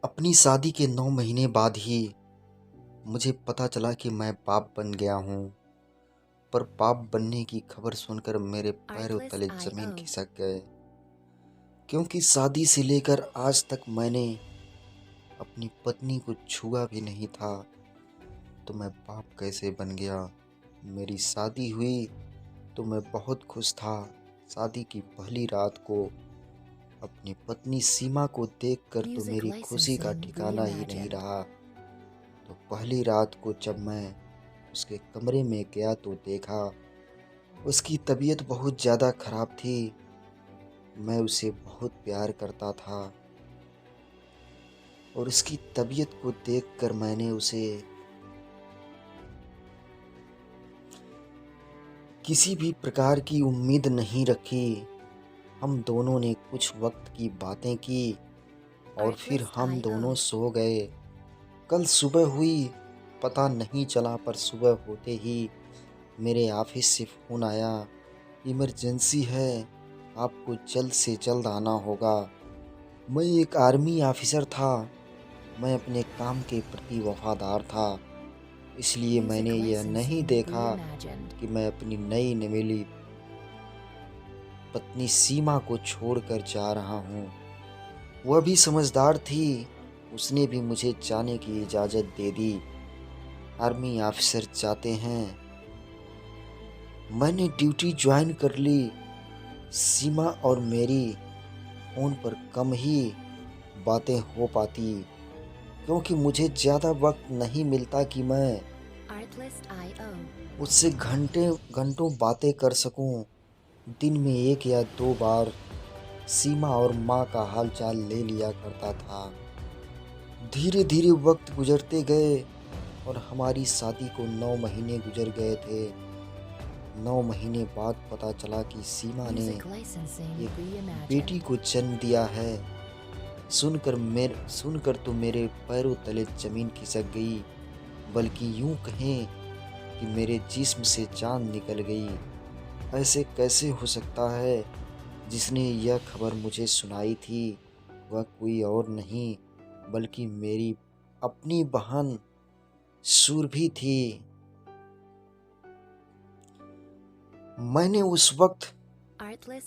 अपनी शादी के 9 महीने बाद ही मुझे पता चला कि मैं बाप बन गया हूँ। पर बाप बनने की खबर सुनकर मेरे पैरों तले ज़मीन Artlist.io. खिसक गए। क्योंकि शादी से लेकर आज तक मैंने अपनी पत्नी को छुआ भी नहीं था, तो मैं बाप कैसे बन गया? मेरी शादी हुई तो मैं बहुत खुश था। शादी की पहली रात को अपनी पत्नी सीमा को देखकर तो Music मेरी खुशी का licensing ठिकाना ही नहीं reimagined. रहा। तो पहली रात को जब मैं उसके कमरे में गया तो देखा उसकी तबीयत बहुत ज़्यादा ख़राब थी। मैं उसे बहुत प्यार करता था और उसकी तबीयत को देखकर मैंने उसे किसी भी प्रकार की उम्मीद नहीं रखी। हम दोनों ने कुछ वक्त की बातें की और फिर हम दोनों Artlist.io. सो गए। कल सुबह हुई पता नहीं चला, पर सुबह होते ही मेरे ऑफिस से फ़ोन आया, इमरजेंसी है, आपको जल्द से जल्द आना होगा। मैं एक आर्मी ऑफिसर था। मैं अपने काम के प्रति वफादार था, इसलिए मैंने Music यह नहीं licensing देखा reimagined. कि मैं अपनी नई नवेली पत्नी सीमा को छोड़कर जा रहा हूँ। वह भी समझदार थी, उसने भी मुझे जाने की इजाज़त दे दी। आर्मी ऑफिसर जाते हैं। मैंने ड्यूटी ज्वाइन कर ली। सीमा और मेरी फ़ोन पर कम ही बातें हो पाती, क्योंकि मुझे ज़्यादा वक्त नहीं मिलता कि मैं Artlist.io. उससे घंटों बातें कर सकूं। दिन में 1 या 2 बार सीमा और माँ का हालचाल ले लिया करता था। धीरे धीरे वक्त गुजरते गए और हमारी शादी को 9 महीने गुजर गए थे। 9 महीने बाद पता चला कि सीमा ने Music licensing एक बेटी reimagined. को जन्म दिया है। सुनकर तो मेरे पैरों तले ज़मीन खिसक गई, बल्कि यूं कहें कि मेरे जिस्म से जान निकल गई। ऐसे कैसे हो सकता है? जिसने यह खबर मुझे सुनाई थी वह कोई और नहीं बल्कि मेरी अपनी बहन सुरभि थी। मैंने उस वक्त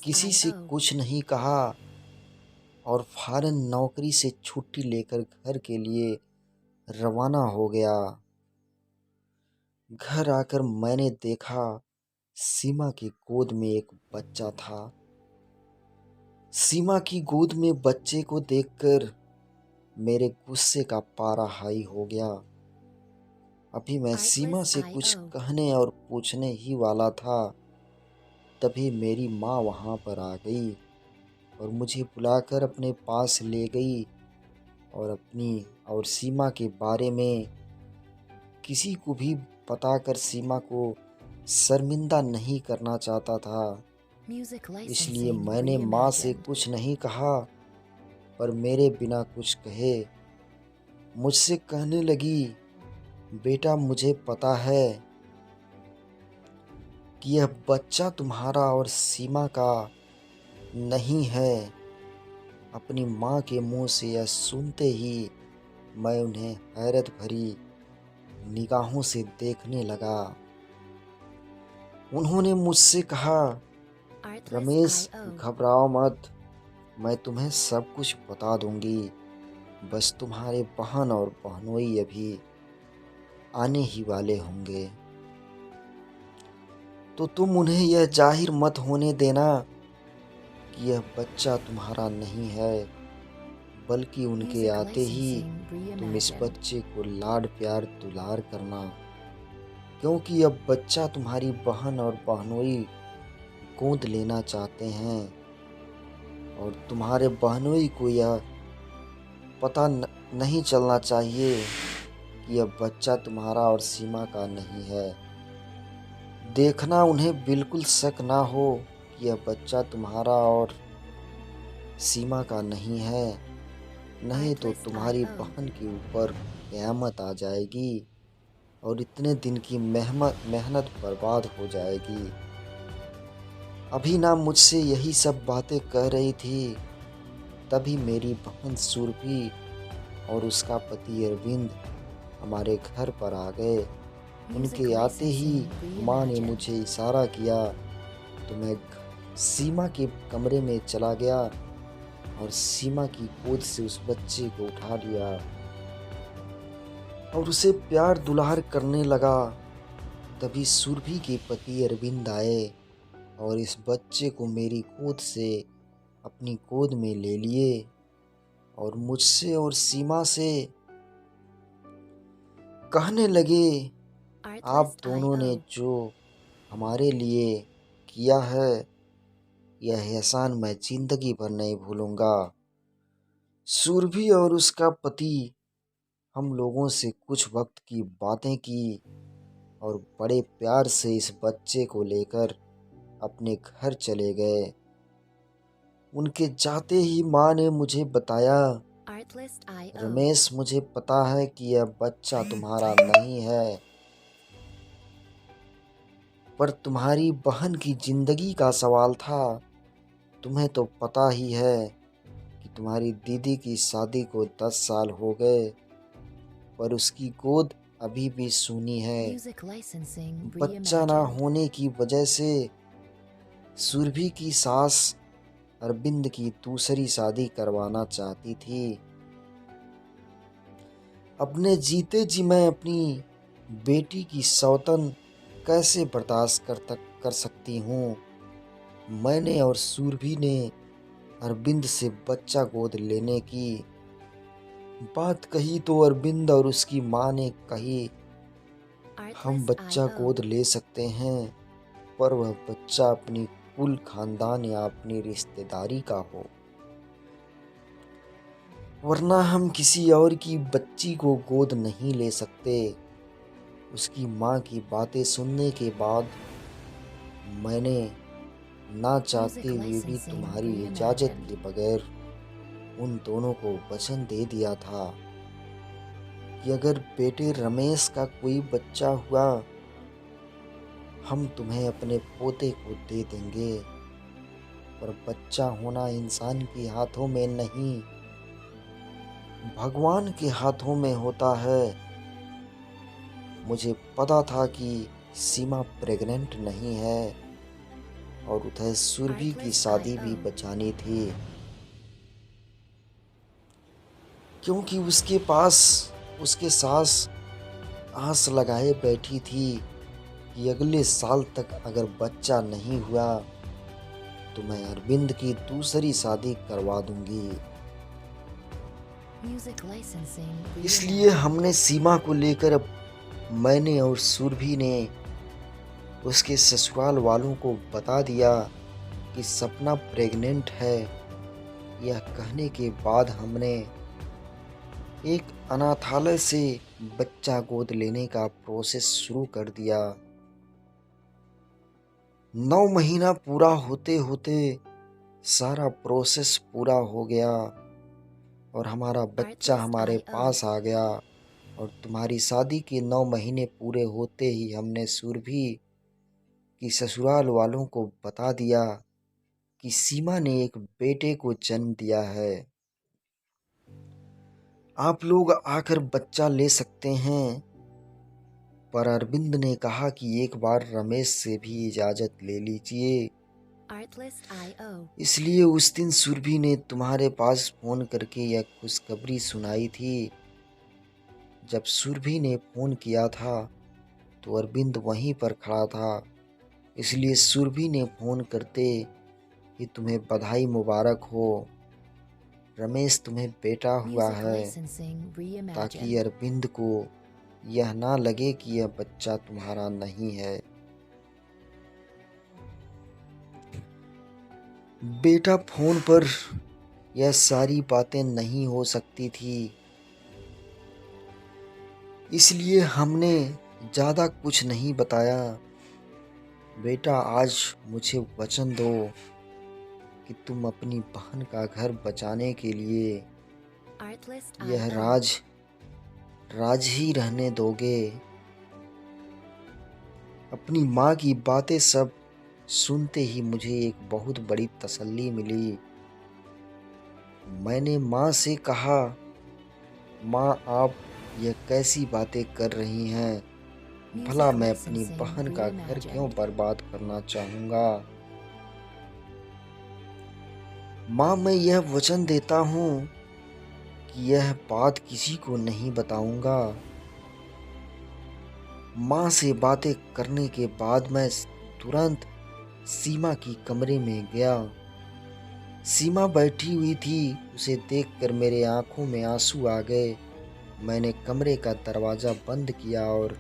किसी से Artlist.io. कुछ नहीं कहा और फौरन नौकरी से छुट्टी लेकर घर के लिए रवाना हो गया। घर आकर मैंने देखा सीमा की गोद में एक बच्चा था। सीमा की गोद में बच्चे को देखकर मेरे गुस्से का पारा हाई हो गया। अभी मैं सीमा से कुछ Artlist.io. कहने और पूछने ही वाला था, तभी मेरी माँ वहाँ पर आ गई और मुझे बुलाकर अपने पास ले गई और अपनी और सीमा के बारे में किसी को भी बताकर सीमा को शर्मिंदा नहीं करना चाहता था। Music इसलिए licensing मैंने माँ से reimagined. कुछ नहीं कहा, पर मेरे बिना कुछ कहे मुझसे कहने लगी, बेटा मुझे पता है कि यह बच्चा तुम्हारा और सीमा का नहीं है। अपनी माँ के मुंह से यह सुनते ही मैं उन्हें हैरत भरी निगाहों से देखने लगा। उन्होंने मुझसे कहा, रमेश Artlist.io. घबराओ मत, मैं तुम्हें सब कुछ बता दूंगी। बस तुम्हारे बहन और बहनोई अभी आने ही वाले होंगे, तो तुम उन्हें यह जाहिर मत होने देना कि यह बच्चा तुम्हारा नहीं है, बल्कि उनके Music आते ही licensing तुम इस reimagined. बच्चे को लाड प्यार दुलार करना, क्योंकि अब बच्चा तुम्हारी बहन और बहनोई गोद लेना चाहते हैं और तुम्हारे बहनोई को यह पता नहीं चलना चाहिए कि यह बच्चा तुम्हारा और सीमा का नहीं है। देखना उन्हें बिल्कुल शक ना हो कि यह बच्चा तुम्हारा और सीमा का नहीं है, नहीं तो तुम्हारी Artlist.io. बहन के ऊपर क़यामत आ जाएगी और इतने दिन की मेहनत बर्बाद हो जाएगी। अभी ना मुझसे यही सब बातें कह रही थी, तभी मेरी बहन सुरभि और उसका पति अरविंद हमारे घर पर आ गए। Music उनके आते ही licensing माँ ने reimagined. मुझे इशारा किया तो मैं सीमा के कमरे में चला गया और सीमा की गोद से उस बच्चे को उठा लिया और उसे प्यार दुलार करने लगा। तभी सुरभि के पति अरविंद आए और इस बच्चे को मेरी गोद से अपनी गोद में ले लिए और मुझसे और सीमा से कहने लगे, आप दोनों ने Artlist.io. जो हमारे लिए किया है यह एहसान मैं जिंदगी भर नहीं भूलूंगा। सुरभि और उसका पति हम लोगों से कुछ वक्त की बातें की और बड़े प्यार से इस बच्चे को लेकर अपने घर चले गए। उनके जाते ही माँ ने मुझे बताया, Artlist.io. रमेश मुझे पता है कि यह बच्चा तुम्हारा नहीं है, पर तुम्हारी बहन की जिंदगी का सवाल था। तुम्हें तो पता ही है कि तुम्हारी दीदी की शादी को 10 साल हो गए, पर उसकी गोद अभी भी सूनी है। Music licensing बच्चा ना reimagined. होने की वजह से सुरभि की सास अरविंद की दूसरी शादी करवाना चाहती थी। अपने जीते जी मैं अपनी बेटी की सौतन कैसे बर्दाश्त कर सकती हूँ। मैंने और सुरभि ने अरविंद से बच्चा गोद लेने की बात कही तो अरविंद और उसकी माँ ने कही, हम बच्चा Artlist.io. गोद ले सकते हैं, पर वह बच्चा अपनी कुल खानदान या अपनी रिश्तेदारी का हो, वरना हम किसी और की बच्ची को गोद नहीं ले सकते। उसकी माँ की बातें सुनने के बाद मैंने ना चाहते हुए भी तुम्हारी इजाज़त के बगैर उन दोनों को वचन दे दिया था कि अगर बेटे रमेश का कोई बच्चा हुआ हम तुम्हें अपने पोते को दे देंगे। पर बच्चा होना इंसान के हाथों में नहीं, भगवान के हाथों में होता है। मुझे पता था कि सीमा प्रेग्नेंट नहीं है और उधर सुरभि की शादी भी बचानी थी, क्योंकि उसके पास उसके सास आस लगाए बैठी थी कि अगले साल तक अगर बच्चा नहीं हुआ तो मैं अरविंद की दूसरी शादी करवा दूंगी। Music licensing इसलिए reimagined. हमने सीमा को लेकर अब मैंने और सुरभि ने उसके ससुराल वालों को बता दिया कि सपना प्रेग्नेंट है। यह कहने के बाद हमने एक अनाथालय से बच्चा गोद लेने का प्रोसेस शुरू कर दिया। 9 महीना पूरा होते होते सारा प्रोसेस पूरा हो गया और हमारा बच्चा हमारे पास आ गया और तुम्हारी शादी के 9 महीने पूरे होते ही हमने सुरभि की ससुराल वालों को बता दिया कि सीमा ने एक बेटे को जन्म दिया है। आप लोग आकर बच्चा ले सकते हैं, पर अरविंद ने कहा कि एक बार रमेश से भी इजाज़त ले लीजिए। Artlist.io. इसलिए उस दिन सुरभि ने तुम्हारे पास फ़ोन करके यह खुशखबरी सुनाई थी। जब सुरभि ने फ़ोन किया था तो अरविंद वहीं पर खड़ा था, इसलिए सुरभि ने फ़ोन करते कि तुम्हें बधाई मुबारक हो, रमेश तुम्हें बेटा हुआ Music है, licensing ताकि reimagined. अरविंद को यह ना लगे कि यह बच्चा तुम्हारा नहीं है। बेटा फोन पर यह सारी बातें नहीं हो सकती थी, इसलिए हमने ज़्यादा कुछ नहीं बताया। बेटा आज मुझे वचन दो कि तुम अपनी बहन का घर बचाने के लिए यह Artlist.io. राज ही रहने दोगे। अपनी माँ की बातें सब सुनते ही मुझे एक बहुत बड़ी तसल्ली मिली। मैंने माँ से कहा माँ, आप ये कैसी बातें कर रही हैं? भला Music मैं अपनी licensing बहन का घर क्यों reimagined. बर्बाद करना चाहूँगा? माँ, मैं यह वचन देता हूँ कि यह बात किसी को नहीं बताऊँगा। माँ से बातें करने के बाद मैं तुरंत सीमा की कमरे में गया। सीमा बैठी हुई थी। उसे देखकर मेरे आंखों में आंसू आ गए। मैंने कमरे का दरवाज़ा बंद किया और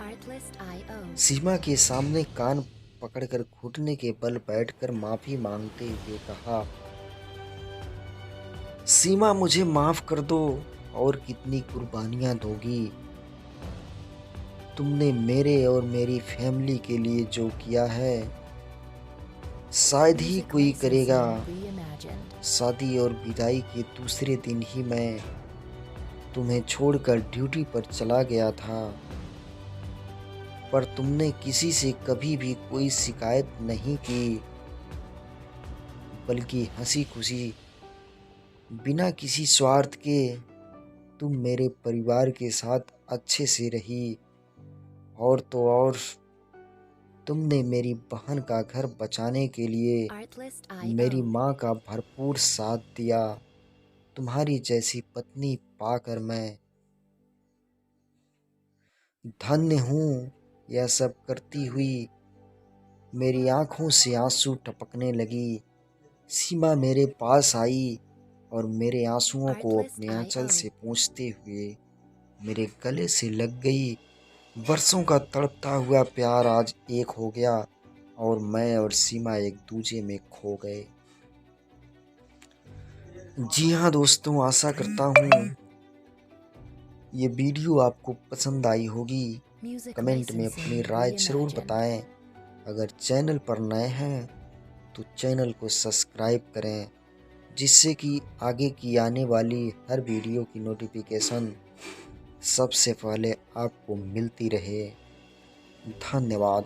Artlist.io. सीमा के सामने कान पकड़कर घुटने के बल बैठकर माफ़ी मांगते हुए कहा, सीमा, मुझे माफ़ कर दो। और कितनी कुर्बानियाँ दोगी? तुमने मेरे और मेरी फैमिली के लिए जो किया है, शायद ही Music कोई करेगा। licensing reimagined. शादी और विदाई के दूसरे दिन ही मैं तुम्हें छोड़कर ड्यूटी पर चला गया था, पर तुमने किसी से कभी भी कोई शिकायत नहीं की, बल्कि हंसी खुशी बिना किसी स्वार्थ के तुम मेरे परिवार के साथ अच्छे से रही। और तो और तुमने मेरी बहन का घर बचाने के लिए मेरी Artlist.io. माँ का भरपूर साथ दिया। तुम्हारी जैसी पत्नी पाकर मैं धन्य हूँ। यह सब करती हुई मेरी आंखों से आंसू टपकने लगी। सीमा मेरे पास आई और मेरे आंसुओं को अपने आंचल Artlist.io. से पोंछते हुए मेरे गले से लग गई। वर्षों का तड़पता हुआ प्यार आज एक हो गया और मैं और सीमा एक दूजे में खो गए। जी हाँ दोस्तों, आशा करता हूँ ये वीडियो आपको पसंद आई होगी। Music कमेंट में अपनी licensing राय ज़रूर reimagined. बताएं। अगर चैनल पर नए हैं तो चैनल को सब्सक्राइब करें, जिससे कि आगे की आने वाली हर वीडियो की नोटिफिकेशन सबसे पहले आपको मिलती रहे। धन्यवाद।